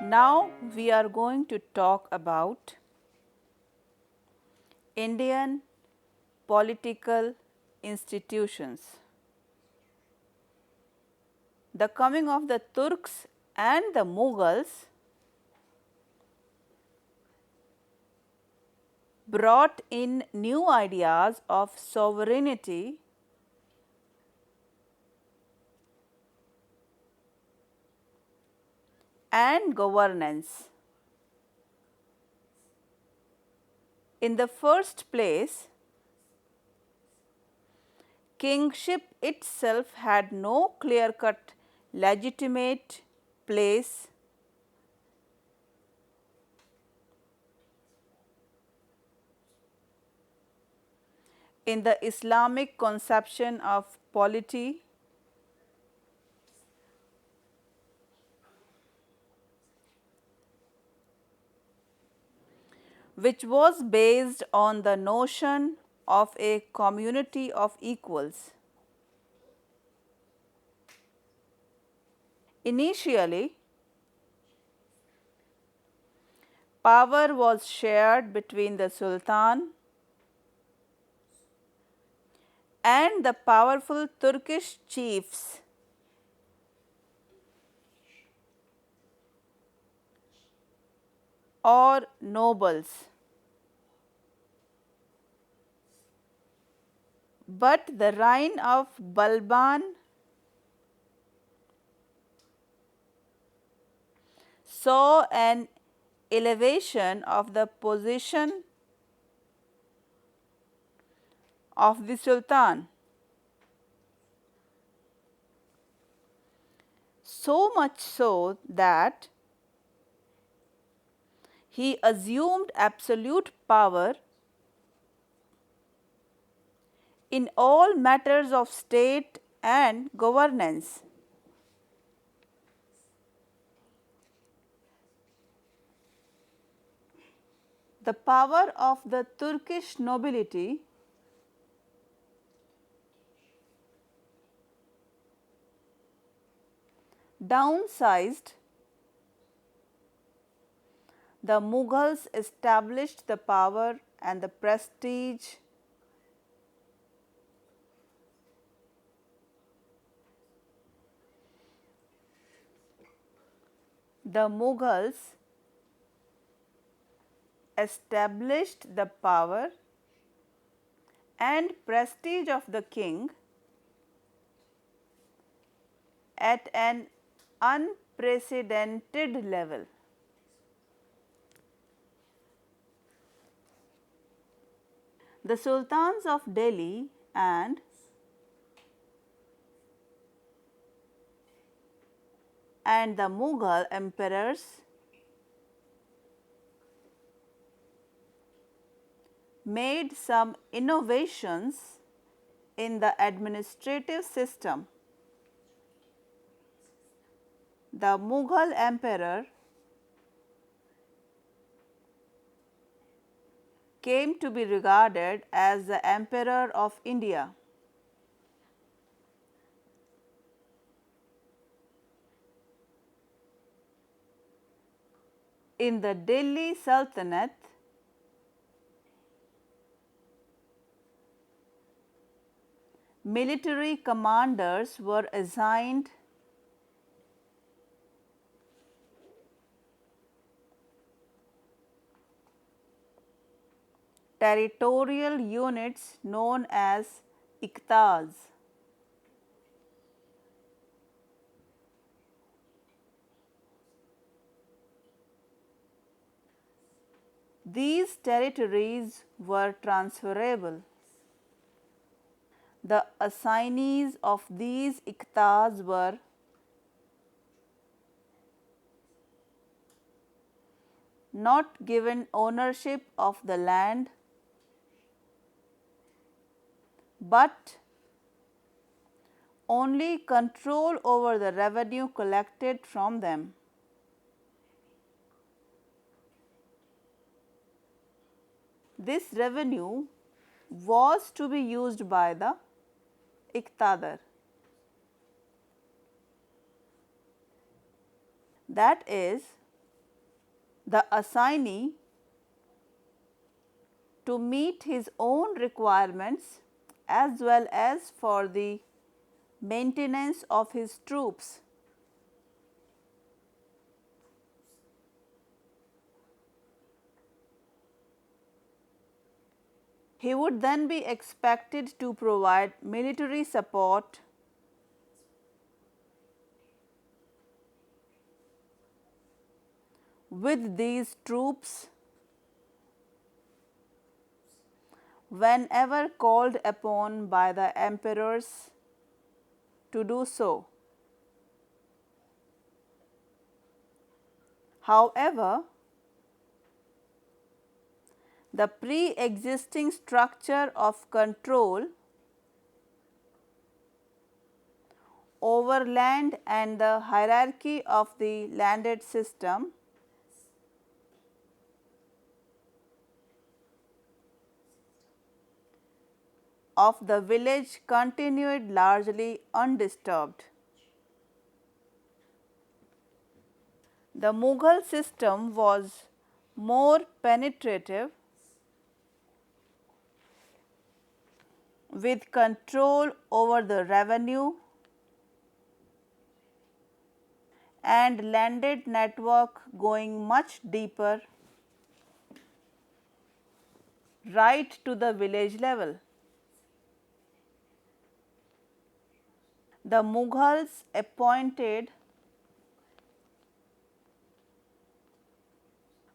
Now we are going to talk about Indian political institutions. The coming of the Turks and the Mughals brought in new ideas of sovereignty and governance. In the first place, kingship itself had no clear cut legitimate place in the Islamic conception of polity, which was based on the notion of a community of equals. Initially, power was shared between the Sultan and the powerful Turkish chiefs or nobles. But the reign of Balban saw an elevation of the position of the Sultan. So much so that he assumed absolute power in all matters of state and governance. The power of the Turkish nobility downsized. The Mughals established the power and the prestige the Mughals established the power and prestige of the king at an unprecedented level. The sultans of Delhi and the Mughal emperors made some innovations in the administrative system. The Mughal emperor came to be regarded as the emperor of India. In the Delhi Sultanate, military commanders were assigned territorial units known as Iqtas. These territories were transferable. The assignees of these Iqtas were not given ownership of the land, but only control over the revenue collected from them. This revenue was to be used by the Iqtadar, that is, the assignee to meet his own requirements as well as for the maintenance of his troops. He would then be expected to provide military support with these troops whenever called upon by the emperors to do so. However, the pre-existing structure of control over land and the hierarchy of the landed system of the village continued largely undisturbed. The Mughal system was more penetrative with control over the revenue and landed network going much deeper right to the village level. The Mughals appointed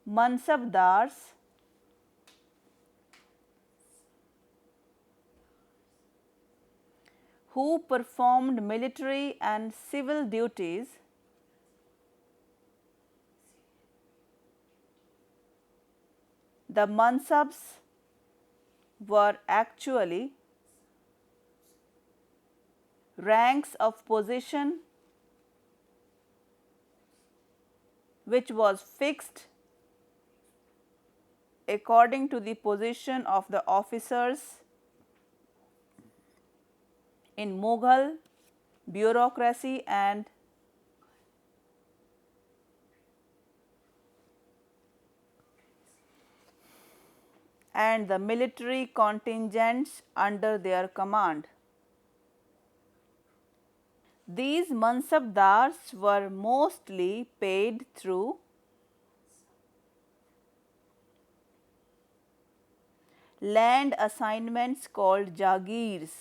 Mansabdars who performed military and civil duties the Mansabs were actually ranks of position which was fixed according to the position of the officers in Mughal bureaucracy and the military contingents under their command. These Mansabdars were mostly paid through land assignments called Jagirs.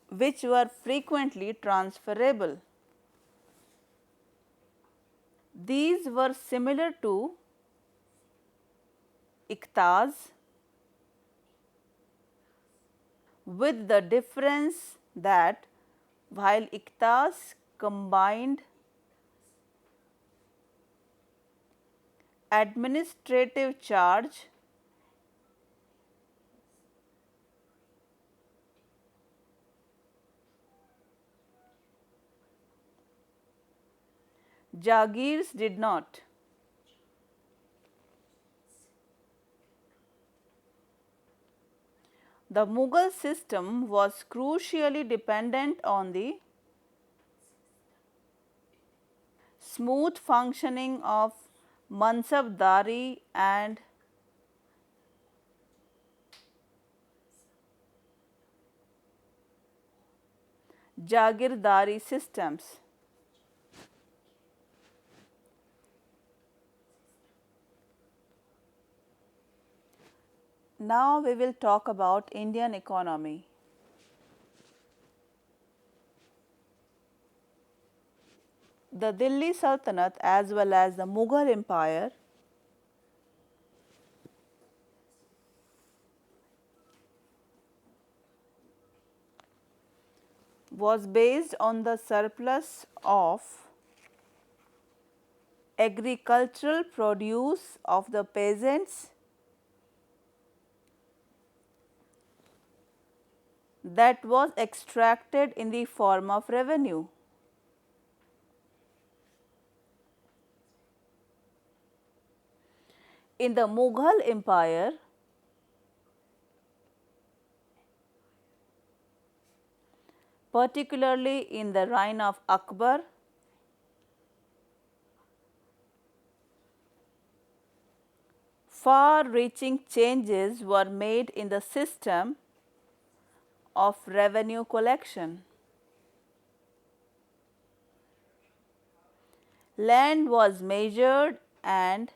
Which were frequently transferable. These were similar to iktas with the difference that while iktas combined administrative charge Jagirs did not. The Mughal system was crucially dependent on the smooth functioning of Mansabdari and Jagirdari systems. Now we will talk about Indian economy. The Delhi Sultanate as well as the Mughal Empire was based on the surplus of agricultural produce of the peasants that was extracted in the form of revenue. In the Mughal Empire, particularly in the reign of Akbar. Far-reaching changes were made in the system of revenue collection. Land was measured and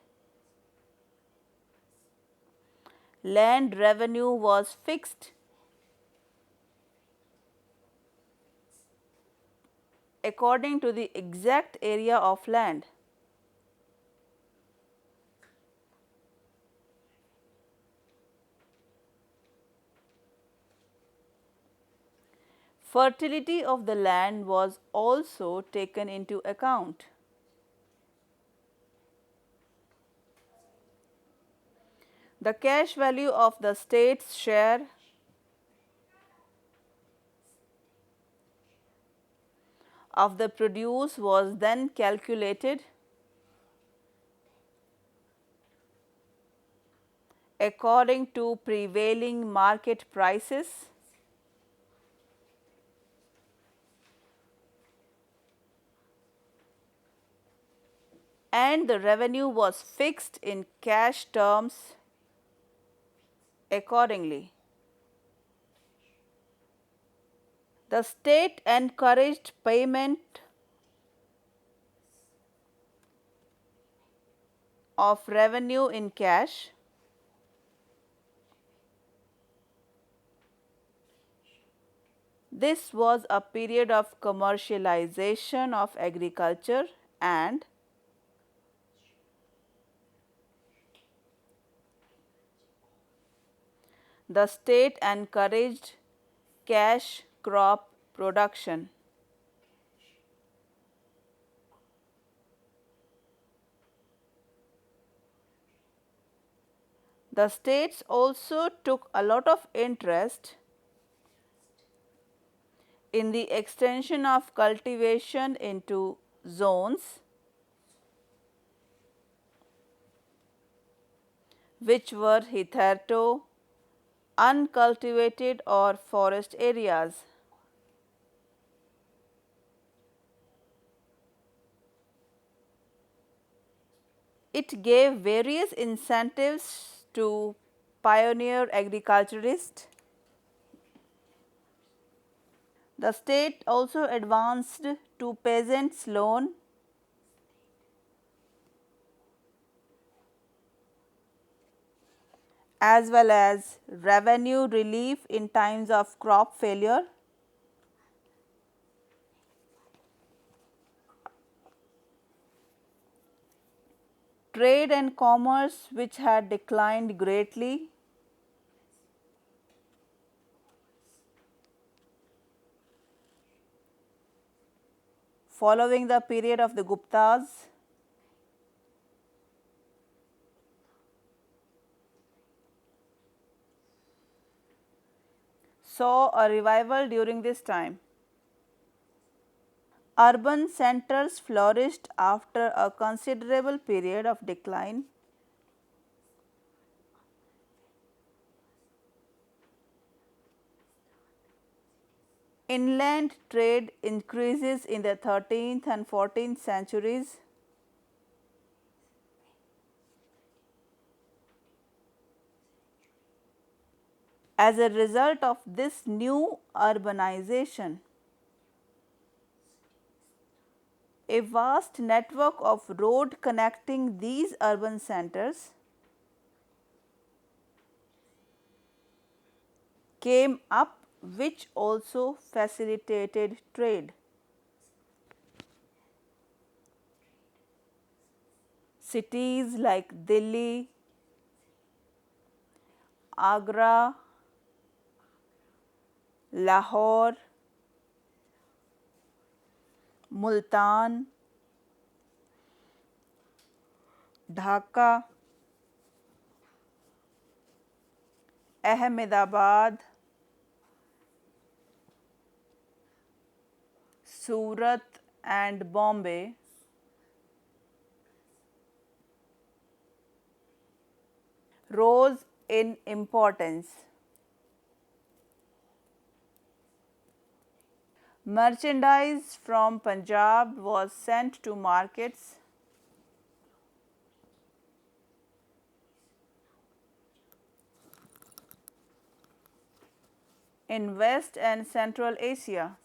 land revenue was fixed according to the exact area of land. Fertility of the land was also taken into account. The cash value of the state's share of the produce was then calculated according to prevailing market prices and the revenue was fixed in cash terms accordingly. The state encouraged payment of revenue in cash. This was a period of commercialization of agriculture and the state encouraged cash crop production. The states also took a lot of interest in the extension of cultivation into zones which were hitherto uncultivated or forest areas. It gave various incentives to pioneer agriculturists. The state also advanced to peasants loan as well as revenue relief in times of crop failure. Trade and commerce, which had declined greatly, following the period of the Guptas, saw a revival during this time. Urban centers flourished after a considerable period of decline. Inland trade increases in the 13th and 14th centuries. As a result of this new urbanization, a vast network of road connecting these urban centers came up, which also facilitated trade. Cities like Delhi, Agra, Lahore, Multan, Dhaka, Ahmedabad, Surat and Bombay rose in importance. Merchandise from Punjab was sent to markets in West and Central Asia.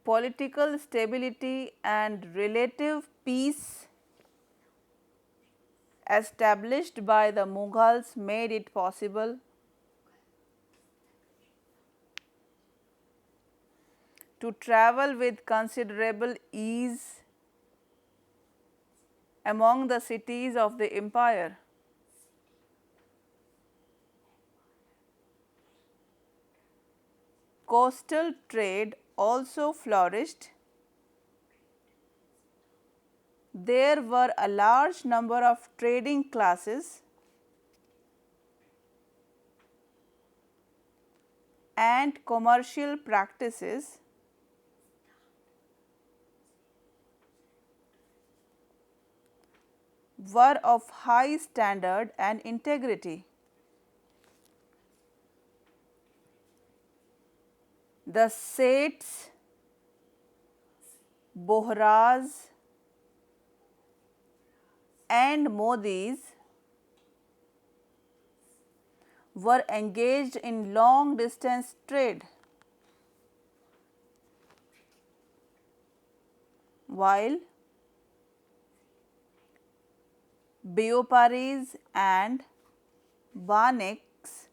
Political stability and relative peace established by the Mughals made it possible to travel with considerable ease among the cities of the empire. Coastal trade also flourished. There were a large number of trading classes and commercial practices were of high standard and integrity. The Seths, Bohras, and Modis were engaged in long distance trade, while Byoparis and Baniks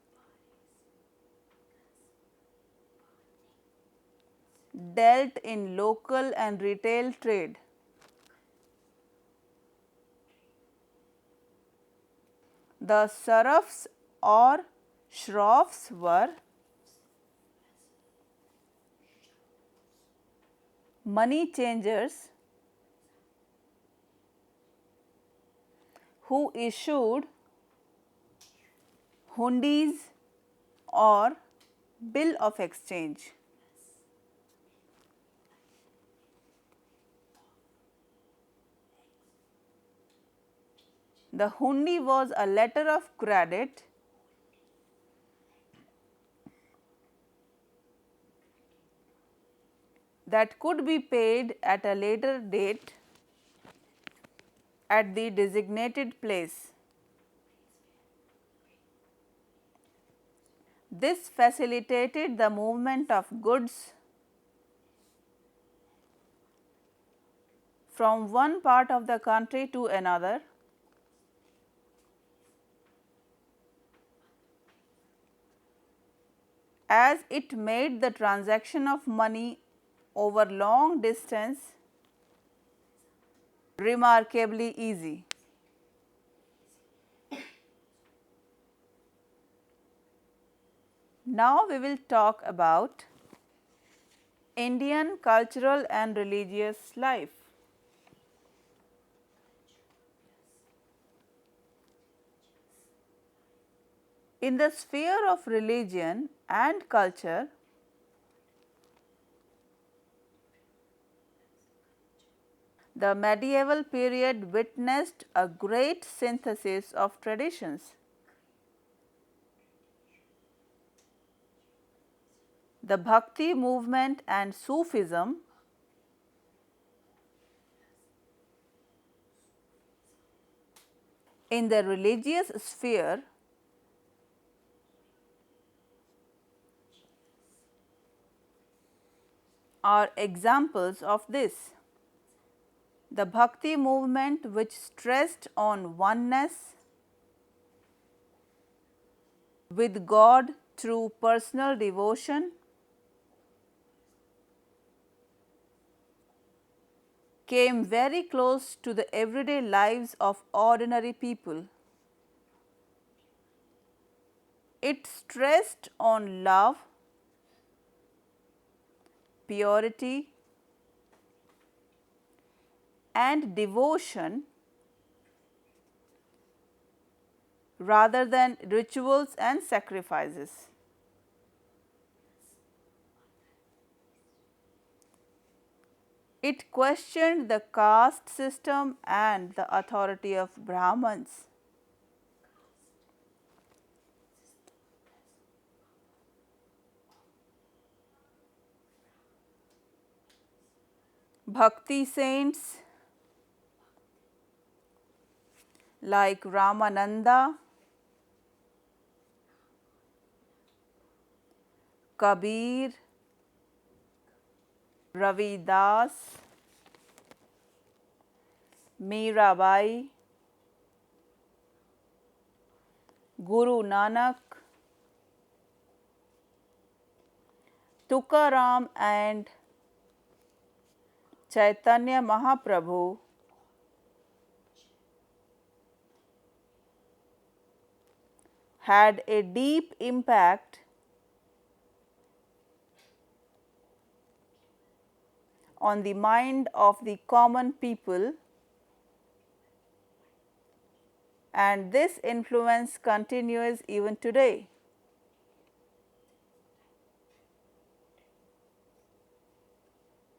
dealt in local and retail trade. The Sarafs or Shroffs were money changers who issued hundis or bill of exchange. The hundi was a letter of credit that could be paid at a later date at the designated place. This facilitated the movement of goods from one part of the country to another, as it made the transaction of money over long distance remarkably easy. Now we will talk about Indian cultural and religious life. In the sphere of religion and culture, the medieval period witnessed a great synthesis of traditions. The Bhakti movement and Sufism in the religious sphere are examples of this. The Bhakti movement, which stressed on oneness with God through personal devotion, came very close to the everyday lives of ordinary people. It stressed on love, purity, and devotion rather than rituals and sacrifices. It questioned the caste system and the authority of Brahmins. Bhakti saints like Ramananda, Kabir, Ravidas, Mirabai, Guru Nanak, Tukaram and Chaitanya Mahaprabhu had a deep impact on the mind of the common people, and this influence continues even today.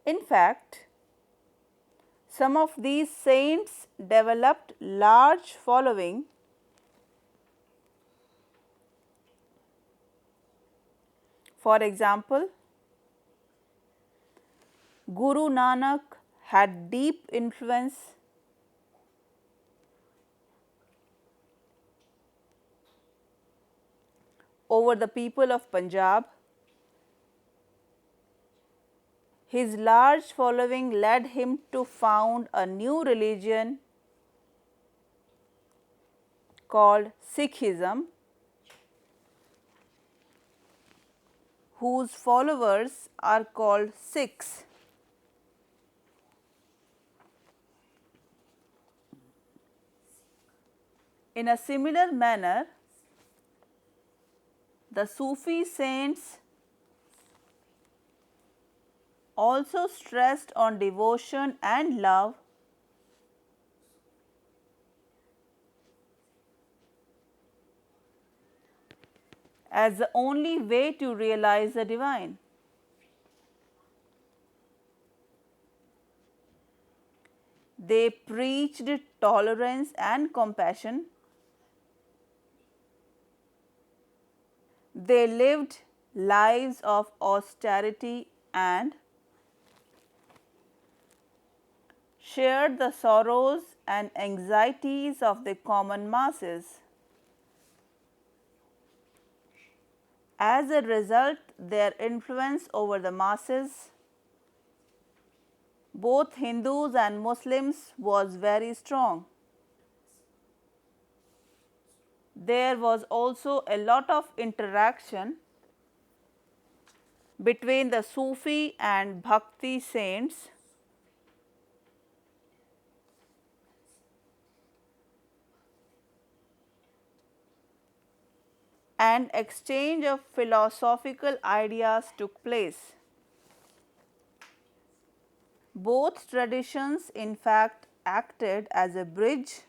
In fact, some of these saints developed large following. For example, Guru Nanak had deep influence over the people of Punjab. His large following led him to found a new religion called Sikhism, whose followers are called Sikhs. In a similar manner, the Sufi saints also stressed on devotion and love as the only way to realize the divine. They preached tolerance and compassion. They lived lives of austerity and shared the sorrows and anxieties of the common masses. As a result, their influence over the masses, both Hindus and Muslims, was very strong. There was also a lot of interaction between the Sufi and Bhakti saints, and exchange of philosophical ideas took place. Both traditions, in fact, acted as a bridge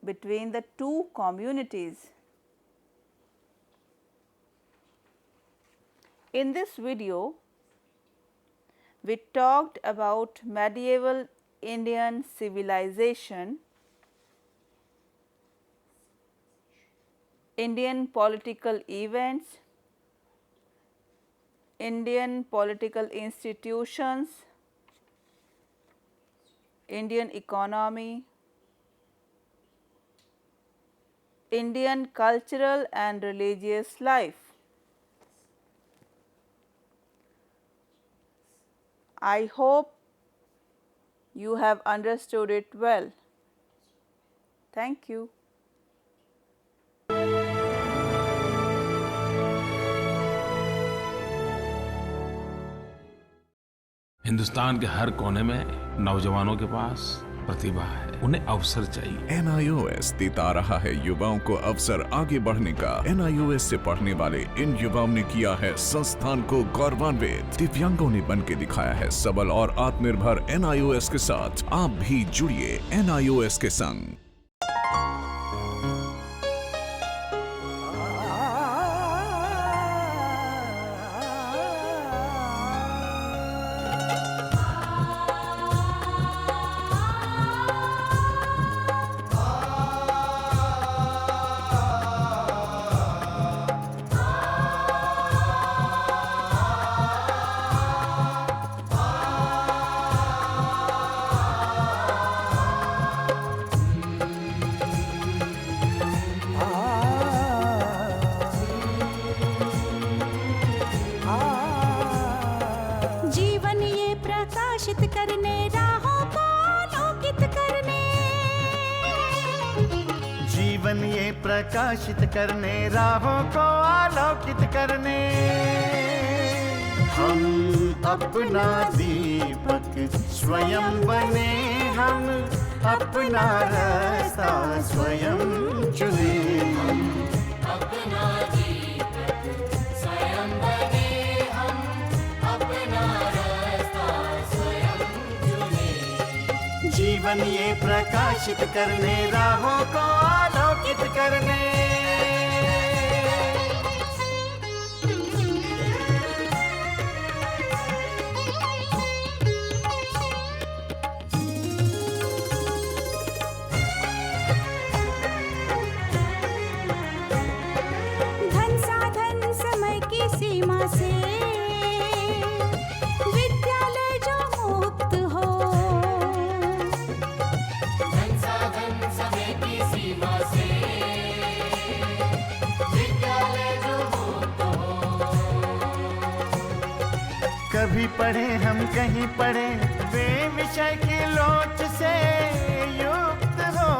between the two communities. In this video, we talked about medieval Indian civilization, Indian political events, Indian political institutions, Indian economy, Indian cultural and religious life. I hope you have understood it well. Thank you. Hindustan के हर कोने में नौजवानों के पास प्रतिभा है, उन्हें अवसर चाहिए। NIOS देता रहा है युवाओं को अवसर आगे बढ़ने का। NIOS से पढ़ने वाले इन युवाओं ने किया है संस्थान को गौरवान्वित। दिव्यांगों ने बन के दिखाया है सबल और आत्मनिर्भर। NIOS के साथ आप भी जुड़िए NIOS के संग। जीवन ये प्रकाशित करने, राहों को आलोकित करने। हम अपना दीपक स्वयं बने, हम अपना रास्ता स्वयं चुने। हम अपना दीपक स्वयं बने, हम अपना रास्ता स्वयं चुने। जीवन ये प्रकाशित करने, राहों को आलोकित करने। सीमा से विद्यालय जो मुक्त हो, धन साधन समय की सीमा से विद्यालय जो मुक्त हो। कभी पढ़े हम कहीं पढ़े, वे विषय की लोच से युक्त हो।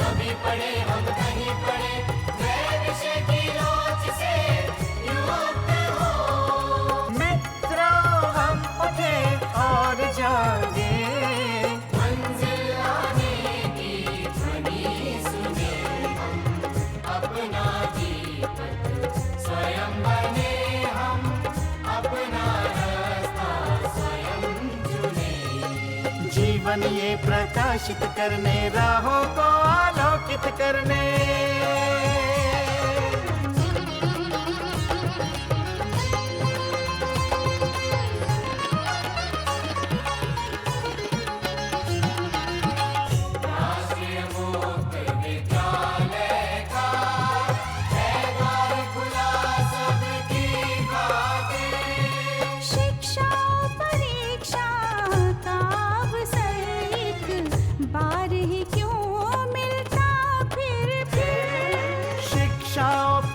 कभी पढ़े हम कहीं पढ़े, वे विषय की लोच से जागे, मंजिल आने की ध्वनि सुने। हम अपना दीपक स्वयं बने, हम अपना रास्ता स्वयं चुने। जीवन ये प्रकाशित करने, राहों को आलोकित करने।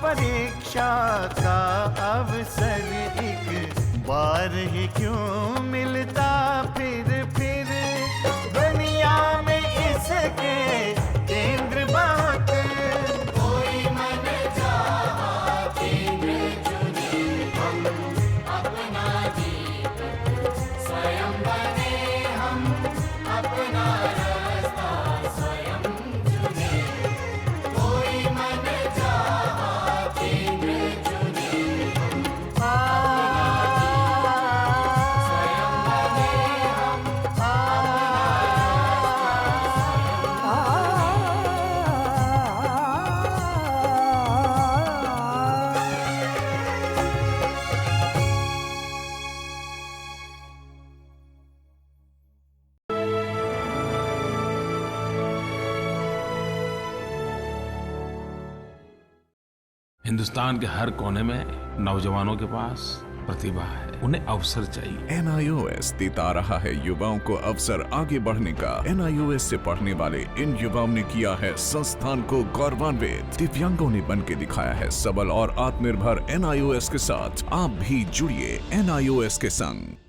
परीक्षा का अवसर एक बार ही क्यों मिलता फिर दुनिया में इसके केंद्र बात। कोई मन चाहा केंद्र चुने, हम अपना दीपक स्वयं बने, हम अपना रास्ता स्वयं चुने। कोई मन हिंदुस्तान के हर कोने में नौजवानों के पास प्रतिभा है, उन्हें अवसर चाहिए। NIOS देता रहा है युवाओं को अवसर आगे बढ़ने का। NIOS से पढ़ने वाले इन युवाओं ने किया है संस्थान को गौरवान्वित। दिव्यांगों ने बन के दिखाया है सबल और आत्मनिर्भर। NIOS के साथ आप भी जुड़िए NIOS के संग।